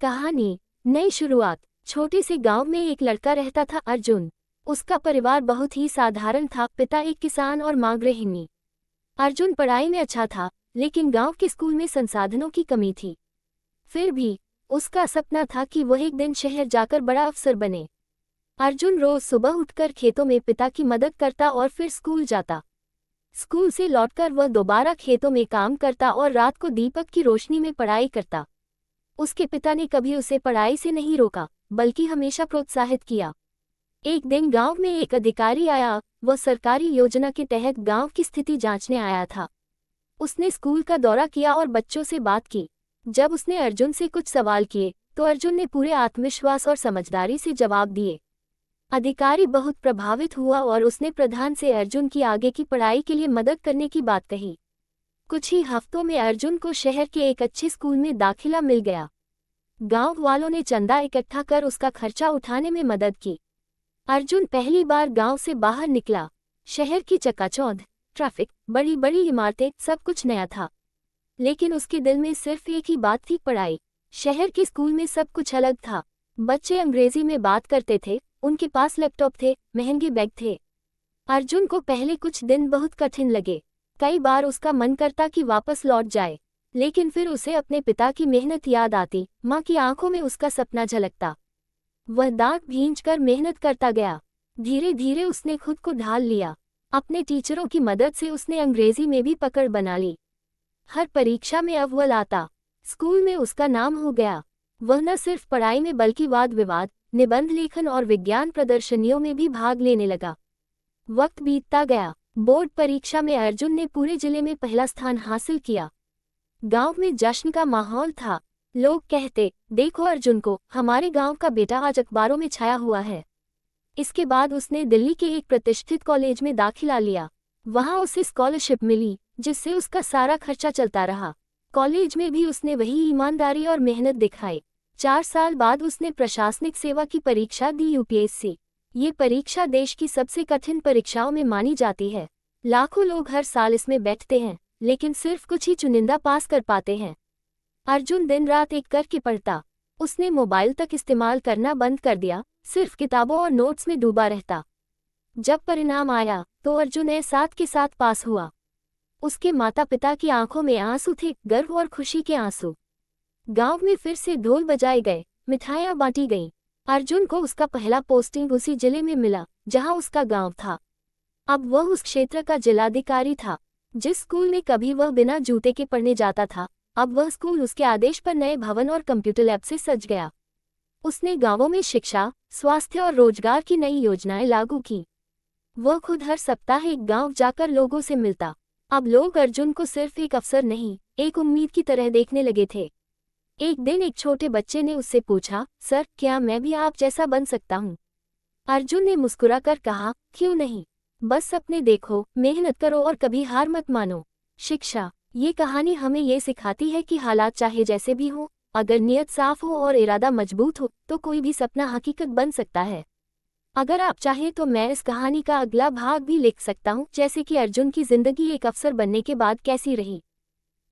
कहानी नई शुरुआत। छोटे से गांव में एक लड़का रहता था, अर्जुन। उसका परिवार बहुत ही साधारण था, पिता एक किसान और मां गृहिणी। अर्जुन पढ़ाई में अच्छा था, लेकिन गांव के स्कूल में संसाधनों की कमी थी। फिर भी उसका सपना था कि वह एक दिन शहर जाकर बड़ा अफसर बने। अर्जुन रोज सुबह उठकर खेतों में पिता की मदद करता और फिर स्कूल जाता। स्कूल से लौटकर वह दोबारा खेतों में काम करता और रात को दीपक की रोशनी में पढ़ाई करता। उसके पिता ने कभी उसे पढ़ाई से नहीं रोका, बल्कि हमेशा प्रोत्साहित किया। एक दिन गांव में एक अधिकारी आया। वह सरकारी योजना के तहत गांव की स्थिति जांचने आया था। उसने स्कूल का दौरा किया और बच्चों से बात की। जब उसने अर्जुन से कुछ सवाल किए, तो अर्जुन ने पूरे आत्मविश्वास और समझदारी से जवाब दिए। अधिकारी बहुत प्रभावित हुआ और उसने प्रधान से अर्जुन की आगे की पढ़ाई के लिए मदद करने की बात कही। कुछ ही हफ्तों में अर्जुन को शहर के एक अच्छे स्कूल में दाखिला मिल गया। गांव वालों ने चंदा इकट्ठा कर उसका खर्चा उठाने में मदद की। अर्जुन पहली बार गांव से बाहर निकला। शहर की चकाचौंध, ट्रैफिक, बड़ी बड़ी इमारतें, सब कुछ नया था। लेकिन उसके दिल में सिर्फ एक ही बात थी, पढ़ाई। शहर के स्कूल में सब कुछ अलग था। बच्चे अंग्रेजी में बात करते थे, उनके पास लैपटॉप थे, महंगे बैग थे। अर्जुन को पहले कुछ दिन बहुत कठिन लगे। कई बार उसका मन करता कि वापस लौट जाए, लेकिन फिर उसे अपने पिता की मेहनत याद आती, माँ की आंखों में उसका सपना झलकता। वह दांत भींचकर मेहनत करता गया। धीरे धीरे उसने खुद को ढाल लिया। अपने टीचरों की मदद से उसने अंग्रेजी में भी पकड़ बना ली। हर परीक्षा में अव्वल आता। स्कूल में उसका नाम हो गया। वह न सिर्फ पढ़ाई में बल्कि वाद विवाद, निबंध लेखन और विज्ञान प्रदर्शनियों में भी भाग लेने लगा। वक्त बीतता गया। बोर्ड परीक्षा में अर्जुन ने पूरे जिले में पहला स्थान हासिल किया। गांव में जश्न का माहौल था। लोग कहते, देखो अर्जुन को, हमारे गांव का बेटा आज अखबारों में छाया हुआ है। इसके बाद उसने दिल्ली के एक प्रतिष्ठित कॉलेज में दाखिला लिया। वहां उसे स्कॉलरशिप मिली, जिससे उसका सारा खर्चा चलता रहा। कॉलेज में भी उसने वही ईमानदारी और मेहनत दिखाई। 4 साल बाद उसने प्रशासनिक सेवा की परीक्षा दी, यूपीएससी। ये परीक्षा देश की सबसे कठिन परीक्षाओं में मानी जाती है। लाखों लोग हर साल इसमें बैठते हैं, लेकिन सिर्फ कुछ ही चुनिंदा पास कर पाते हैं। अर्जुन दिन रात एक करके पढ़ता। उसने मोबाइल तक इस्तेमाल करना बंद कर दिया, सिर्फ किताबों और नोट्स में डूबा रहता। जब परिणाम आया, तो अर्जुन साथ के साथ पास हुआ। उसके माता पिता की आंखों में आंसू थे, गर्व और खुशी के आंसू। गांव में फिर से ढोल बजाए गए, मिठाइयां बांटी गईं। अर्जुन को उसका पहला पोस्टिंग उसी जिले में मिला, जहां उसका गांव था। अब वह उस क्षेत्र का जिलाधिकारी था। जिस स्कूल में कभी वह बिना जूते के पढ़ने जाता था, अब वह स्कूल उसके आदेश पर नए भवन और कंप्यूटर लैब से सज गया। उसने गांवों में शिक्षा, स्वास्थ्य और रोजगार की नई योजनाएं लागू की। वह खुद हर सप्ताह एक गांव जाकर लोगों से मिलता। अब लोग अर्जुन को सिर्फ एक अफसर नहीं, एक उम्मीद की तरह देखने लगे थे। एक दिन एक छोटे बच्चे ने उससे पूछा, सर, क्या मैं भी आप जैसा बन सकता हूँ? अर्जुन ने मुस्कुराकर कहा, क्यों नहीं, बस अपने देखो, मेहनत करो और कभी हार मत मानो। शिक्षा। ये कहानी हमें ये सिखाती है कि हालात चाहे जैसे भी हो, अगर नियत साफ हो और इरादा मजबूत हो, तो कोई भी सपना हकीकत बन सकता है। अगर आप चाहें तो मैं इस कहानी का अगला भाग भी लिख सकता हूँ, जैसे कि अर्जुन की जिंदगी एक अफसर बनने के बाद कैसी रही।